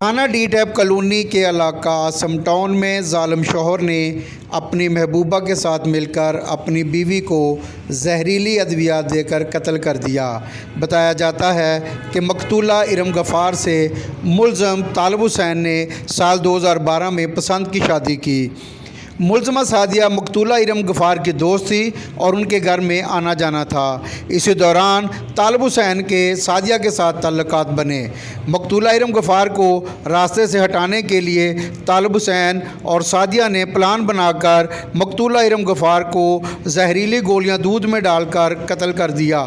थाना D tap colony के इलाका आसम टाउन में ज़ालिम शौहर ने अपनी महबूबा के साथ मिलकर अपनी बीवी को जहरीली अद्वियात देकर कत्ल कर दिया। बताया जाता है कि मकतूला इरम गफ़ार से मुलज़म तालिब हुसैन ने साल 2012 में पसंद की शादी की। मुलज़मा सादिया मकतूला इरम गफ़ार की दोस्त थी और उनके घर में आना जाना था। इसी दौरान तालिब हुसैन के सादिया के साथ ताल्लुकात बने। मकतूला इरम गफ़ार को रास्ते से हटाने के लिए तालिब हुसैन और सादिया ने प्लान बनाकर मकतूला इरम गफ़ार को जहरीली गोलियां दूध में डालकर कत्ल कर दिया।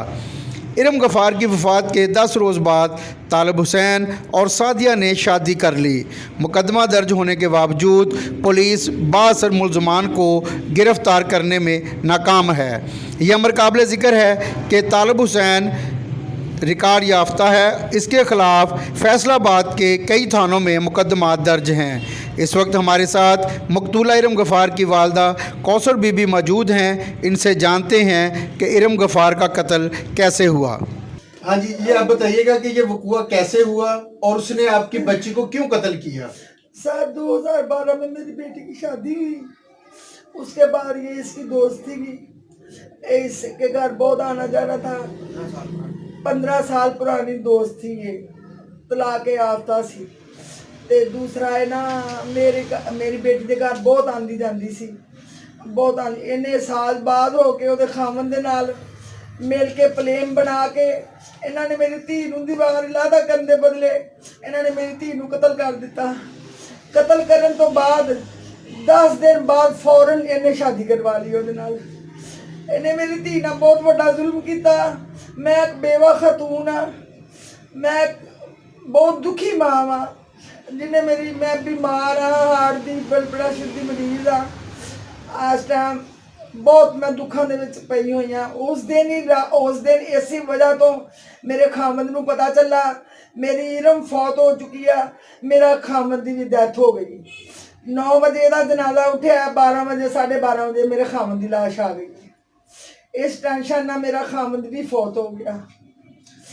इरम गफ़ार की वफ़ात के 10 रोज़ बाद तालिब हुसैन और सादिया ने शादी कर ली। मुकदमा दर्ज होने के बावजूद पुलिस बाअसर मुलज़मान को गिरफ़्तार करने में नाकाम है। यह अमर काबिल ज़िक्र है कि तालिब हुसैन रिकॉर्ड याफ्ता है। इसके ख़िलाफ़ फैसलाबाद के कई थानों में मुकदमात दर्ज हैं। इस वक्त हमारे साथ मकतूला इरम गफ़ार की वालदा कौसर बीबी मौजूद हैं। इनसे जानते हैं कि इरम गफ़ार का कत्ल कैसे हुआ। हाँ जी, ये आप बताइएगा कि ये वक़ूआ कैसे हुआ और उसने आपकी बच्ची को क्यों कत्ल किया? सर 2012 में मेरी बेटी की शादी हुई। उसके बाद ये इसकी दोस्ती की, इसके घर बहुत आना जाना था। 15 साल पुरानी दोस्त थी ये, तलाक याफ्ता सी। ते दूसरा है ना, मेरी बेटी के घर बहुत आंदी जाती सी, बहुत आंदी। इन्हें साल बाद हो के ਉਹਦੇ ਖਾਮਨ ਦੇ ਨਾਲ मिल के प्लेन बना के इन्होंने मेरी धी नूं दीवार लादा करने दे बदले इन्होंने मेरी धी नूं कतल कर दिता। कतल करन तो बाद 10 दिन बाद फौरन इन्हें शादी करवा ली ਉਹਦੇ ਨਾਲ। इन्हें मेरी धी नाल बहुत बड़ा जुल्म किया। मैं एक बेवा खतून हाँ, मैं बहुत दुखी माँ हाँ जिन्हें मैं बीमार हाँ, हार्ट की ब्लड प्रेशर की मरीज हाँ। इस टाइम बहुत मैं दुखों के पई हुई हाँ। उस दिन इसी वजह तो मेरे खामद नूं पता चला मेरी इरम फौत हो चुकी है, मेरा खामद की भी डेथ हो गई। 9 बजे का जनाजा उठा, 12 बजे 12:30 बजे मेरे खामद की लाश आ गई। इस टेंशन ना मेरा खामद भी फौत हो गया।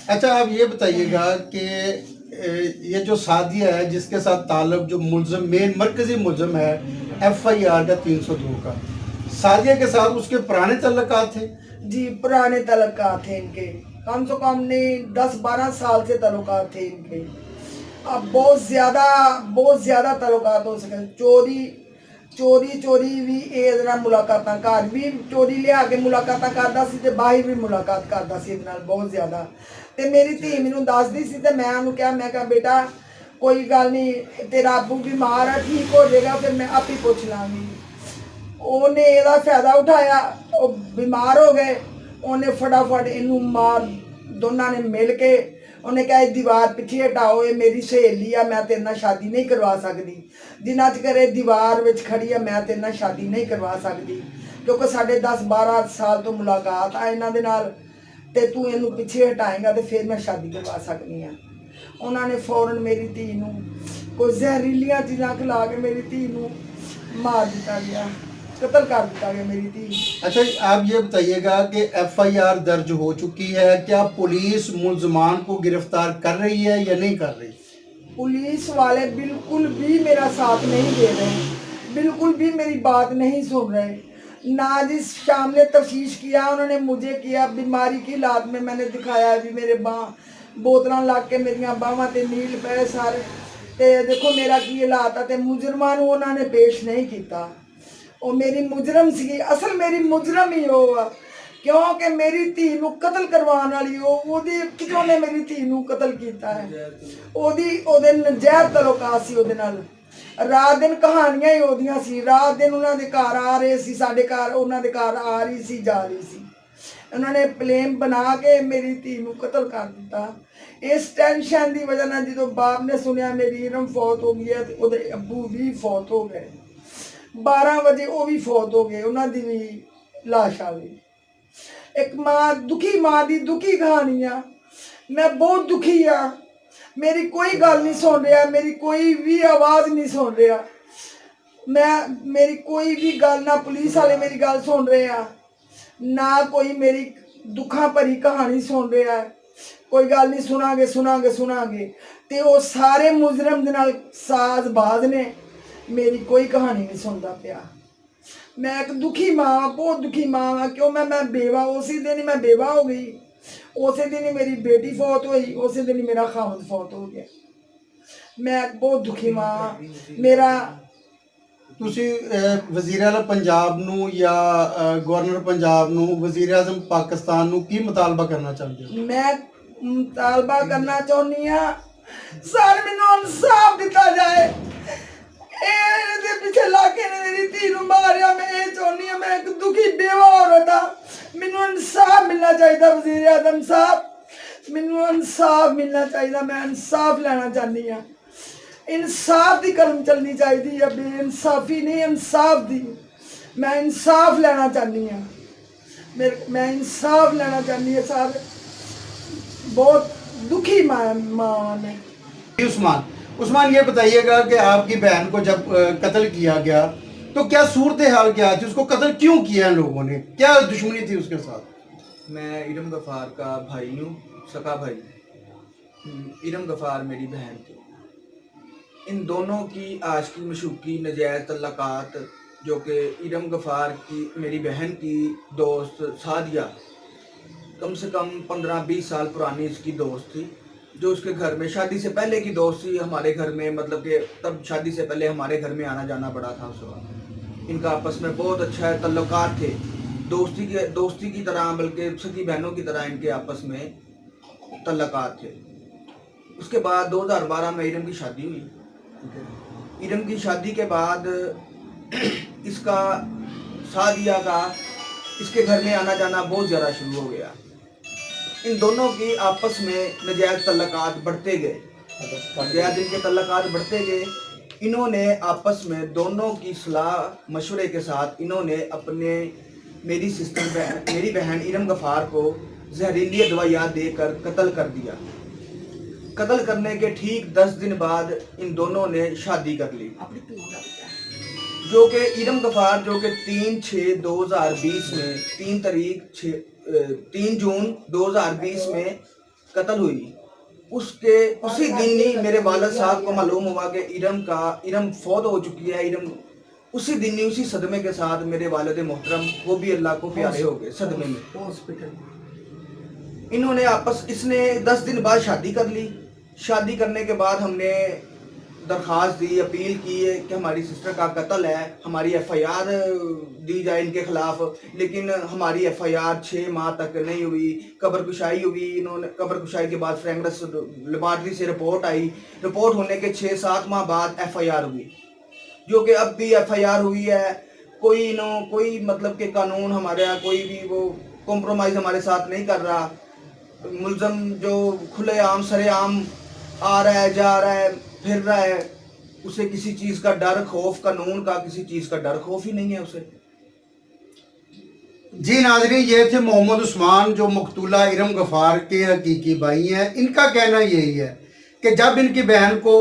अच्छा, आप ये बताइएगा कि ये जो सादिया है जिसके साथ तालब जो मुलज़म मेन मरकज़ी मुलज़म है FIR का 302 का, सादिया के साथ उसके पुराने तल्लुकात थे? जी पुराने तल्लुकात थे इनके, कम से कम नहीं 10-12 साल से तल्लुकात थे इनके। अब बहुत ज़्यादा तल्लुकात हो सके। चोरी भी ਇਹਦੇ ਨਾਲ ਮੁਲਾਕਾਤਾਂ ਘਰ ਵੀ ਚੋਰੀ ਲਿਆ ਕੇ ਮੁਲਾਕਾਤਾਂ ਕਰਦਾ ਸੀ ਤੇ ਬਾਹਰ ਵੀ ਮੁਲਾਕਾਤ ਕਰਦਾ ਸੀ ਇਹਦੇ ਨਾਲ ਬਹੁਤ ਜ਼ਿਆਦਾ। ਤੇ ਮੇਰੀ ਧੀ ਮੈਨੂੰ ਦੱਸਦੀ ਸੀ ਤੇ ਮੈਂ ਉਹਨੂੰ ਕਿਹਾ ਬੇਟਾ ਕੋਈ ਗੱਲ ਨਹੀਂ, ਤੇਰਾ ਅੱਬੂ ਬਿਮਾਰ ਆ, ਠੀਕ ਹੋ ਜਾਏਗਾ, ਫਿਰ ਮੈਂ ਆਪੇ ਪੁੱਛ ਲਾਂਗੀ। ਉਹਨੇ ਇਹਦਾ ਫਾਇਦਾ ਉਠਾਇਆ, ਉਹ ਬਿਮਾਰ ਹੋ ਗਏ। ਉਹਨੇ ਫਟਾਫਟ ਇਹਨੂੰ ਮਾਰ, ਦੋਨਾਂ ਨੇ ਮਿਲ ਕੇ ਉਹਨੇ ਕਿਹਾ ਇਹ ਦੀਵਾਰ ਪਿੱਛੇ ਹਟਾਓ, ਇਹ ਮੇਰੀ ਸਹੇਲੀ ਆ, ਮੈਂ ਤੇਰੇ ਨਾਲ ਸ਼ਾਦੀ ਨਹੀਂ ਕਰਵਾ ਸਕਦੀ। ਜਿੰਨਾ ਚਿਰ ਇਹ ਦੀਵਾਰ ਵਿੱਚ ਖੜੀ ਆ ਮੈਂ ਤੇਰੇ ਨਾਲ ਸ਼ਾਦੀ ਨਹੀਂ ਕਰਵਾ ਸਕਦੀ, ਕਿਉਂਕਿ ਸਾਡੇ 10-12 ਸਾਲ ਤੋਂ ਮੁਲਾਕਾਤ ਆ ਇਹਨਾਂ ਦੇ ਨਾਲ, ਤੇ ਤੂੰ ਇਹਨੂੰ ਪਿੱਛੇ ਹਟਾਏਗਾ ਤੇ ਫਿਰ ਮੈਂ ਸ਼ਾਦੀ ਕਰਵਾ ਸਕਦੀ ਆ। ਉਹਨਾਂ ਨੇ ਫੌਰਨ ਮੇਰੀ ਧੀ ਨੂੰ ਕੋਈ ਜ਼ਹਿਰੀਲੀਆਂ ਚੀਜ਼ਾਂ ਖਿਲਾ ਕੇ ਮੇਰੀ ਧੀ ਨੂੰ ਮਾਰ ਦਿੱਤਾ ਗਿਆ, कत्ल कर दिया गया मेरी थी। अच्छा, आप ये बताइएगा कि FIR दर्ज हो चुकी है, क्या पुलिस मुलज़मान को गिरफ्तार कर रही है या नहीं कर रही? पुलिस वाले बिल्कुल भी मेरा साथ नहीं दे रहे, बिल्कुल भी मेरी बात नहीं सुन रहे। ना जिस शाम ने तफ्तीश किया उन्होंने मुझे किया, बीमारी की हालात में मैंने दिखाया भी मेरे बोतल लग के मेरिया बाहों ते नील पे सारे, ते देखो मेरा की हालात है। मुजरमां नूं उन्होंने पेश नहीं किया। वो मेरी मुजरम सी, असल मेरी मुजरम ही वो आ, क्योंकि मेरी धी नूं कतल करवाने वाली ओहदी कितों ने मेरी धी नूं कतल किया है। ओहदे नजैर तल्लुकात सी ओहदे नाल। रात दिन कहानियां ही ओहदियां सी, रात दिन उन्हां दे घर आ रहे सी, साडे घर उन्हां दे घर आ रही सी, जा रही सी। उन्होंने प्लेन बना के मेरी धी नूं कतल कर दिता। इस टेंशन की वजह नाल जदों बाप ने सुनिया मेरी इरम फौत हो गई है ते ओहदे अब्बू भी फौत हो गए। 12 बजे वो भी फौत हो गए, उन्होंने भी लाश आ गई। एक दुखी माँ की दुखी कहानी आ। मैं बहुत दुखी हाँ, मेरी कोई गल नहीं सुन रहा, मेरी कोई भी आवाज़ नहीं सुन रहा। मेरी कोई भी गल ना पुलिस वाले मेरी गल सुन रहे हैं, ना कोई मेरी दुखा भरी कहानी सुन रहा है। कोई गल नहीं, सुनांगे। ਤੇ ਉਹ ਸਾਰੇ ਮੁਜਰਮ ਦੇ ਨਾਲ ਸਾਜ਼ਬਾਜ਼ ਨੇ, ਮੇਰੀ ਕੋਈ ਕਹਾਣੀ ਨਹੀਂ ਸੁਣਦਾ ਪਿਆ। ਮੈਂ ਇੱਕ ਦੁਖੀ ਮਾਂ, ਬਹੁਤ ਦੁਖੀ ਮਾਂ ਹਾਂ। ਕਿਉਂ ਮੈਂ ਬੇਵਾ, ਉਸੇ ਦਿਨ ਹੀ ਮੈਂ ਬੇਵਾ ਹੋ ਗਈ, ਉਸੇ ਦਿਨ ਹੀ ਮੇਰੀ ਬੇਟੀ ਫੌਤ ਹੋਈ, ਉਸੇ ਦਿਨ ਹੀ ਮੇਰਾ ਖਾਵੰਦ ਫੌਤ ਹੋ ਗਿਆ। ਮੈਂ ਬਹੁਤ ਦੁਖੀ ਮਾਂ। ਮੇਰਾ ਤੁਸੀਂ ਵਜ਼ੀਰ ਆਲਾ ਪੰਜਾਬ ਨੂੰ ਜਾਂ ਗਵਰਨਰ ਪੰਜਾਬ ਨੂੰ, ਵਜ਼ੀਰ ਆਜ਼ਮ ਪਾਕਿਸਤਾਨ ਨੂੰ ਕੀ ਮੁਤਾਲਬਾ ਕਰਨਾ ਚਾਹੁੰਦੇ ਹੋ? ਮੈਂ ਮੁਤਾਲਬਾ ਕਰਨਾ ਚਾਹੁੰਦੀ ਹਾਂ, ਸਰ ਮੈਨੂੰ ਇਨਸਾਫ ਦਿੱਤਾ ਜਾਏ। ਇਹਦੇ ਪਿੱਛੇ ਲਾ ਕੇ ਨੇ ਮੇਰੀ ਧੀ ਨੂੰ ਮਾਰਿਆ। ਮੈਂ ਇਹ ਚਾਹੁੰਦੀ ਹਾਂ, ਮੈਂ ਇੱਕ ਦੁਖੀ ਬੇਵਾ ਔਰਤ ਹਾਂ, ਮੈਨੂੰ ਇਨਸਾਫ ਮਿਲਣਾ ਚਾਹੀਦਾ। ਵਜ਼ੀਰ ਆਜ਼ਮ ਸਾਹਿਬ, ਮੈਨੂੰ ਇਨਸਾਫ ਮਿਲਣਾ ਚਾਹੀਦਾ। ਮੈਂ ਇਨਸਾਫ ਲੈਣਾ ਚਾਹੁੰਦੀ ਹਾਂ। इंसाफ की कलम चलनी चाहिए है, बेइंसाफी नहीं, इंसाफ दी। मैं इंसाफ लेना चाहनी हाँ, मैं इंसाफ लेना चाहनी है सर। बहुत दुखी माँ ने। उस्मान ये बताइएगा कि आपकी बहन को जब कत्ल किया गया तो क्या सूरत हाल क्या थी, उसको कत्ल क्यों किया इन लोगों ने, क्या दुश्मनी थी उसके साथ? मैं इरम गफ़ार का भाई हूँ, सका भाई। इरम गफ़ार मेरी बहन थी। इन दोनों की आशिकी मशूकी नजायज़ तल्लक़ात, जो कि इरम गफ़ार की मेरी बहन की दोस्त सादिया, कम से कम 15-20 साल पुरानी इसकी दोस्त थी, जो उसके घर में शादी से पहले की दोस्त थी हमारे घर में, मतलब कि तब शादी से पहले हमारे घर में आना जाना पड़ा था उस वक्त। इनका आपस में बहुत अच्छा तल्लुकात थे, दोस्ती की तरह, बल्कि सगी बहनों की तरह इनके आपस में तल्लुकात थे। उसके बाद 2012 में इरम की शादी हुई। इरम की शादी के बाद इसका सादिया का इसके घर में आना जाना बहुत ज़्यादा शुरू हो गया। इन दोनों की आपस में नजायज़ तल्लुकात बढ़ते गए, नजायज़ इनके तल्लुकात बढ़ते गए। इन्होंने आपस में दोनों की सलाह मशवरे के साथ इन्होंने अपने मेरी बहन इरम गफ़ार को जहरीली दवाइयाँ देकर कत्ल कर दिया। कत्ल करने के ठीक 10 दिन बाद इन दोनों ने शादी कर ली, जो कि इरम गफ़ार जो कि 3/6/2020 में 3 जून 2020 में कत्ल हुई। उसी दिन ही मेरे वालिद साहब को मालूम हुआ कि इरम फौत हो चुकी है। इरम उसी दिन ही उसी सदमे के साथ मेरे वालिद मोहतरम वो भी अल्लाह को प्यारे हो गए सदमे में हॉस्पिटल। इन्होंने इसने 10 दिन बाद शादी कर ली। शादी करने के बाद हमने दरख्वास्त दी, अपील की है कि हमारी सिस्टर का कत्ल है, हमारी FIR दी जाए इनके खिलाफ। लेकिन हमारी FIR 6 माह तक नहीं हुई। कब्र कुशाई हुई, इन्होंने कब्र कुशाई के बाद फ्रेंगस लेबॉर्ट्री से रिपोर्ट आई। रिपोर्ट होने के 6-7 माह बाद FIR हुई, जो कि अब भी FIR हुई है। कोई मतलब कि कानून हमारे यहाँ कोई भी वो कॉम्प्रोमाइज़ हमारे साथ नहीं कर रहा। मुलज़म जो खुलेआम सरेआम आ रहा है, जा रहा है, फिर रहा है, उसे किसी चीज़ का डर खौफ, कानून का किसी चीज़ का डर खौफ ही नहीं है उसे। जी नाज़रीन, ये थे मोहम्मद उस्मान जो मकतूला इरम गफ़ार के हकीकी भाई हैं। इनका कहना यही है कि जब इनकी बहन को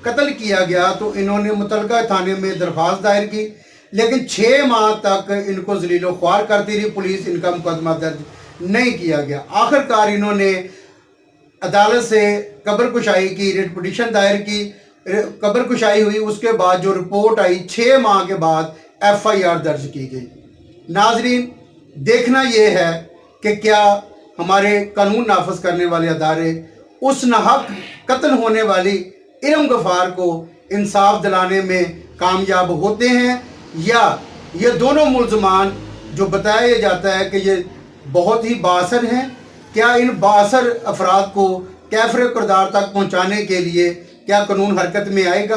कत्ल किया गया तो इन्होंने मुतलका थाने में दरख्वास्त दायर की, लेकिन 6 माह तक इनको ज़लील व ख्वार करती रही पुलिस, इनका मुकदमा दर्ज नहीं किया गया। आखिरकार इन्होंने अदालत से कब्र कुशाई की रिट पिटीशन दायर की। कब्र कुशाई हुई, उसके बाद जो रिपोर्ट आई 6 माह के बाद FIR दर्ज की गई। नाजरीन, देखना ये है कि क्या हमारे कानून नाफज करने वाले अदारे उस नाहक कत्ल होने वाली इरम गफ़ार को इंसाफ दिलाने में कामयाब होते हैं, या ये दोनों मुलजमान जो बताया जाता है कि ये बहुत ही बाअसर हैं, क्या इन बाअसर अफराद को कैफरे किरदार तक पहुँचाने के लिए क्या कानून हरकत में आएगा?